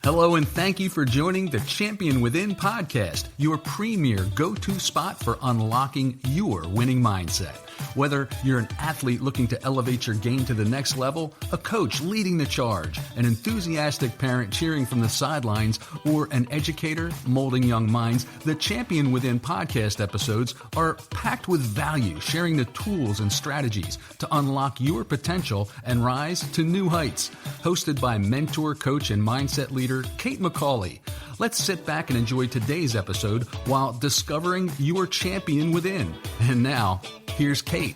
Hello, and thank you for joining the Champion Within podcast, your premier go-to spot for unlocking your winning mindset. Whether you're an athlete looking to elevate your game to the next level, a coach leading the charge, an enthusiastic parent cheering from the sidelines, or an educator molding young minds, the Champion Within podcast episodes are packed with value, sharing the tools and strategies to unlock your potential and rise to new heights. Hosted by mentor, coach, and mindset leader Kate McCauley. Let's sit back and enjoy today's episode while discovering your champion within. And now, here's Kate.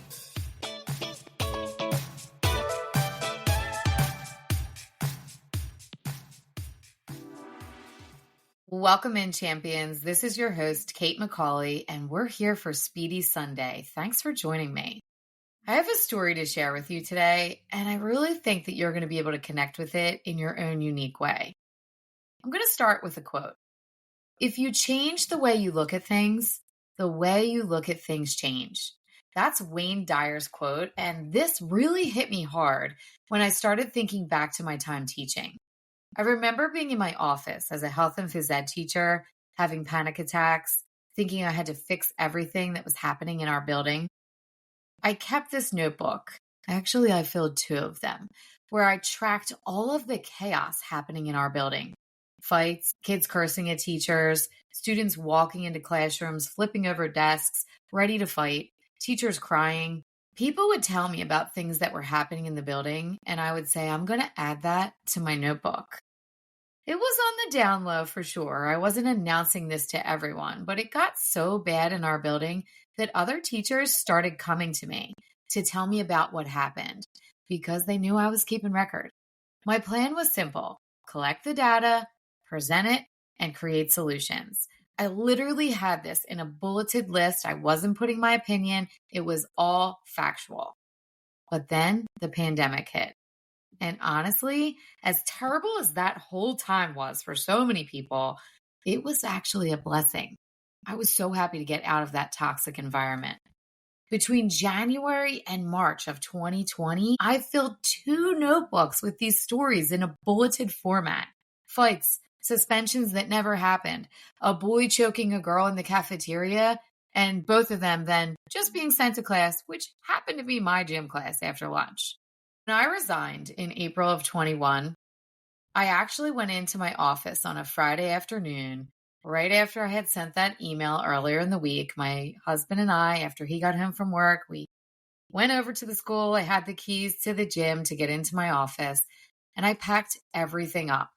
Welcome in, champions. This is your host, Kate McCauley, and we're here for Speedy Sunday. Thanks for joining me. I have a story to share with you today, and I really think that you're going to be able to connect with it in your own unique way. I'm going to start with a quote. If you change the way you look at things, the way you look at things change. That's Wayne Dyer's quote, and this really hit me hard when I started thinking back to my time teaching. I remember being in my office as a health and phys ed teacher, having panic attacks, thinking I had to fix everything that was happening in our building. I kept this notebook. Actually, I filled 2 of them, where I tracked all of the chaos happening in our building. Fights, kids cursing at teachers, students walking into classrooms, flipping over desks, ready to fight, teachers crying. People would tell me about things that were happening in the building, and I would say, I'm going to add that to my notebook. It was on the down low for sure. I wasn't announcing this to everyone, but it got so bad in our building that other teachers started coming to me to tell me about what happened because they knew I was keeping record. My plan was simple: collect the data, present it, and create solutions. I literally had this in a bulleted list. I wasn't putting my opinion. It was all factual. But then the pandemic hit. And honestly, as terrible as that whole time was for so many people, it was actually a blessing. I was so happy to get out of that toxic environment. Between January and March of 2020, I filled 2 notebooks with these stories in a bulleted format. Fights, suspensions that never happened, a boy choking a girl in the cafeteria, and both of them then just being sent to class, which happened to be my gym class after lunch. When I resigned in April of 21, I actually went into my office on a Friday afternoon, right after I had sent that email earlier in the week. My husband and I, after he got home from work, we went over to the school. I had the keys to the gym to get into my office, and I packed everything up.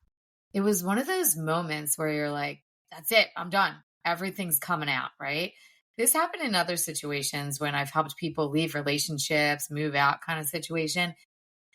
It was one of those moments where you're like, that's it, I'm done. Everything's coming out, right? This happened in other situations when I've helped people leave relationships, move out kind of situation.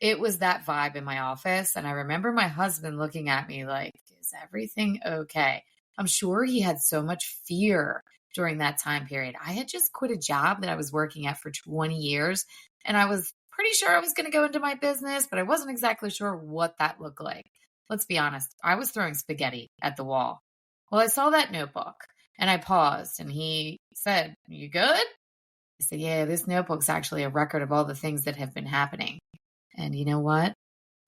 It was that vibe in my office. And I remember my husband looking at me like, is everything okay? I'm sure he had so much fear during that time period. I had just quit a job that I was working at for 20 years. And I was pretty sure I was going to go into my business, but I wasn't exactly sure what that looked like. Let's be honest, I was throwing spaghetti at the wall. Well, I saw that notebook and I paused and he said, you good? I said, yeah, this notebook's actually a record of all the things that have been happening. And you know what?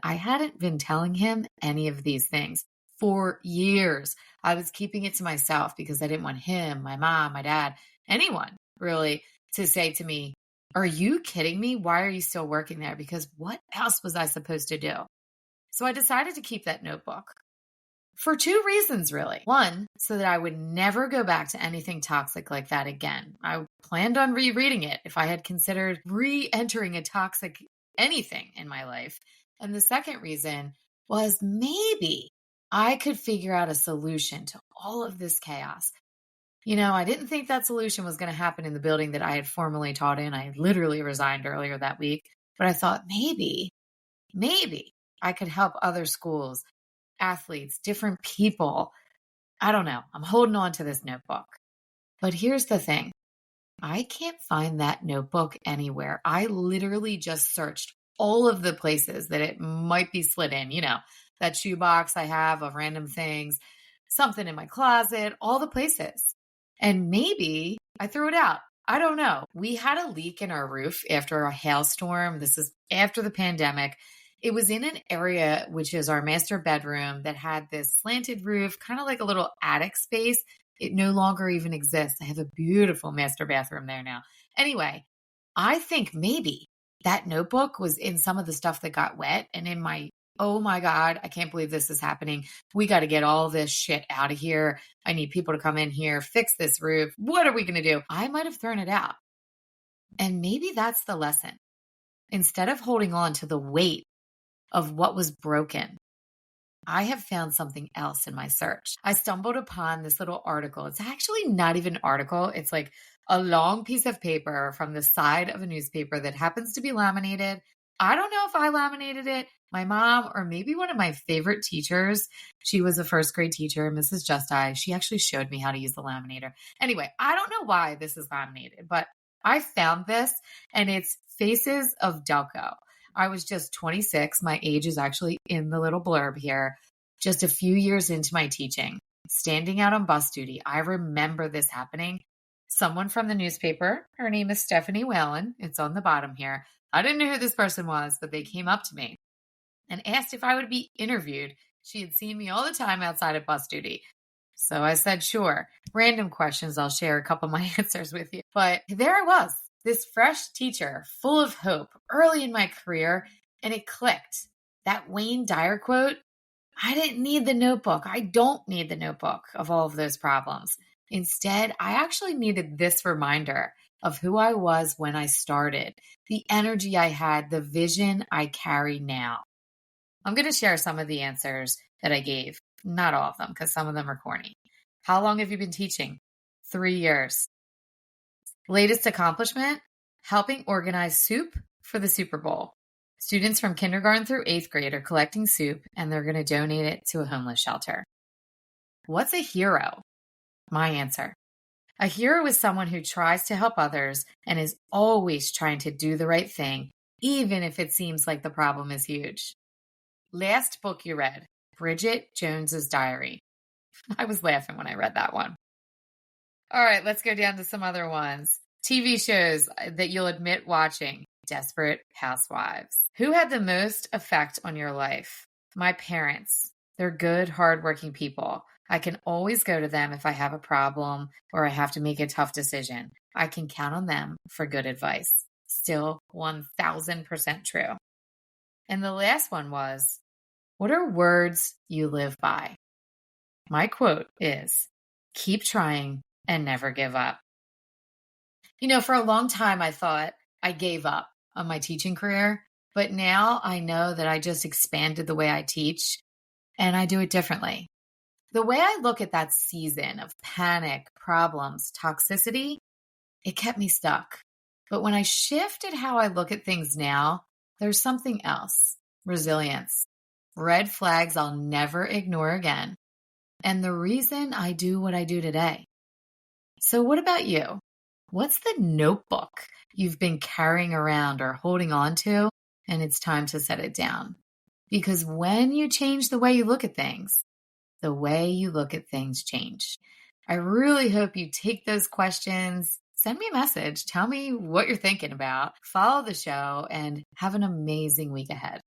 I hadn't been telling him any of these things for years. I was keeping it to myself because I didn't want him, my mom, my dad, anyone really to say to me, are you kidding me? Why are you still working there? Because what else was I supposed to do? So I decided to keep that notebook for 2 reasons, really. One, so that I would never go back to anything toxic like that again. I planned on rereading it if I had considered re-entering a toxic anything in my life. And the second reason was maybe I could figure out a solution to all of this chaos. You know, I didn't think that solution was going to happen in the building that I had formerly taught in. I literally resigned earlier that week, but I thought maybe I could help other schools, athletes, different people. I don't know. I'm holding on to this notebook. But here's the thing. I can't find that notebook anywhere. I literally just searched all of the places that it might be slid in, you know, that shoebox I have of random things, something in my closet, all the places. And maybe I threw it out. I don't know. We had a leak in our roof after a hailstorm. This is after the pandemic. It was in an area, which is our master bedroom, that had this slanted roof, kind of like a little attic space. It no longer even exists. I have a beautiful master bathroom there now. Anyway, I think maybe that notebook was in some of the stuff that got wet and in my, oh my God, I can't believe this is happening. We got to get all this shit out of here. I need people to come in here, fix this roof. What are we going to do? I might have thrown it out. And maybe that's the lesson. Instead of holding on to the weight of what was broken, I have found something else in my search. I stumbled upon this little article. It's actually not even an article. It's like a long piece of paper from the side of a newspaper that happens to be laminated. I don't know if I laminated it, my mom, or maybe one of my favorite teachers. She was a first grade teacher, Mrs. Justi. She actually showed me how to use the laminator. Anyway, I don't know why this is laminated, but I found this and it's Faces of Delco. I was just 26. My age is actually in the little blurb here. Just a few years into my teaching, standing out on bus duty, I remember this happening. Someone from the newspaper, her name is Stephanie Whalen. It's on the bottom here. I didn't know who this person was, but they came up to me and asked if I would be interviewed. She had seen me all the time outside of bus duty. So I said, sure. Random questions. I'll share a couple of my answers with you. But there I was, this fresh teacher, full of hope, early in my career, and it clicked. That Wayne Dyer quote, I didn't need the notebook. I don't need the notebook of all of those problems. Instead, I actually needed this reminder of who I was when I started, the energy I had, the vision I carry now. I'm going to share some of the answers that I gave. Not all of them, because some of them are corny. How long have you been teaching? 3 years. Latest accomplishment? Helping organize soup for the Super Bowl. Students from kindergarten through 8th grade are collecting soup, and they're going to donate it to a homeless shelter. What's a hero? My answer. A hero is someone who tries to help others and is always trying to do the right thing, even if it seems like the problem is huge. Last book you read, Bridget Jones's Diary. I was laughing when I read that one. All right, let's go down to some other ones. TV shows that you'll admit watching. Desperate Housewives. Who had the most effect on your life? My parents. They're good, hardworking people. I can always go to them if I have a problem or I have to make a tough decision. I can count on them for good advice. Still 1000% true. And the last one was, what are words you live by? My quote is, keep trying and never give up. You know, for a long time, I thought I gave up on my teaching career, but now I know that I just expanded the way I teach and I do it differently. The way I look at that season of panic, problems, toxicity, it kept me stuck. But when I shifted how I look at things now, there's something else. Resilience. Red flags I'll never ignore again. And the reason I do what I do today. So what about you? What's the notebook you've been carrying around or holding on to, and it's time to set it down? Because when you change the way you look at things, the way you look at things change. I really hope you take those questions, send me a message, tell me what you're thinking about, follow the show, and have an amazing week ahead.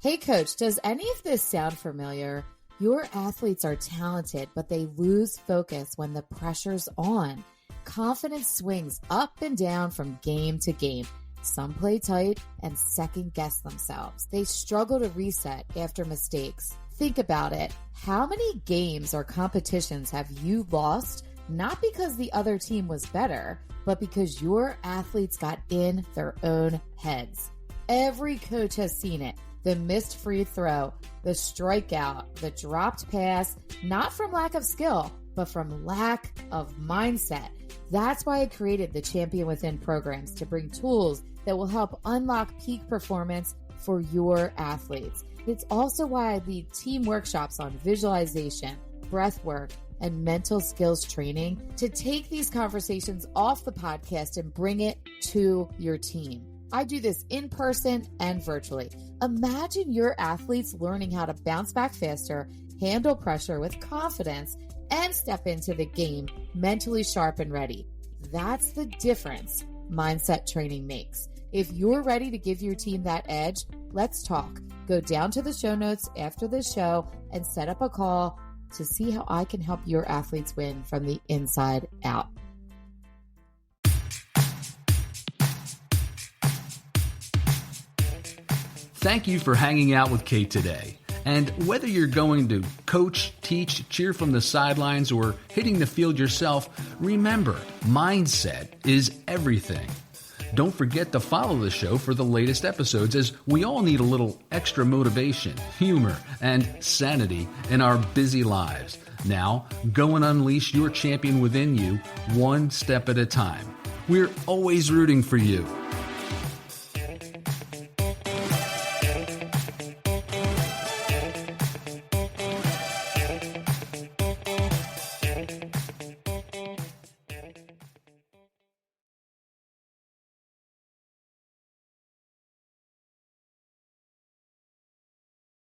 Hey coach, does any of this sound familiar? Your athletes are talented, but they lose focus when the pressure's on. Confidence swings up and down from game to game. Some play tight and second guess themselves. They struggle to reset after mistakes. Think about it. How many games or competitions have you lost, not because the other team was better, but because your athletes got in their own heads? Every coach has seen it. The missed free throw, the strikeout, the dropped pass, not from lack of skill, but from lack of mindset. That's why I created the Champion Within programs, to bring tools that will help unlock peak performance for your athletes. It's also why I lead team workshops on visualization, breath work, and mental skills training to take these conversations off the podcast and bring it to your team. I do this in person and virtually. Imagine your athletes learning how to bounce back faster, handle pressure with confidence, and step into the game mentally sharp and ready. That's the difference mindset training makes. If you're ready to give your team that edge, let's talk. Go down to the show notes after the show and set up a call to see how I can help your athletes win from the inside out. Thank you for hanging out with Kate today. And whether you're going to coach, teach, cheer from the sidelines, or hitting the field yourself, remember, mindset is everything. Don't forget to follow the show for the latest episodes, as we all need a little extra motivation, humor, and sanity in our busy lives. Now, go and unleash your champion within you, one step at a time. We're always rooting for you.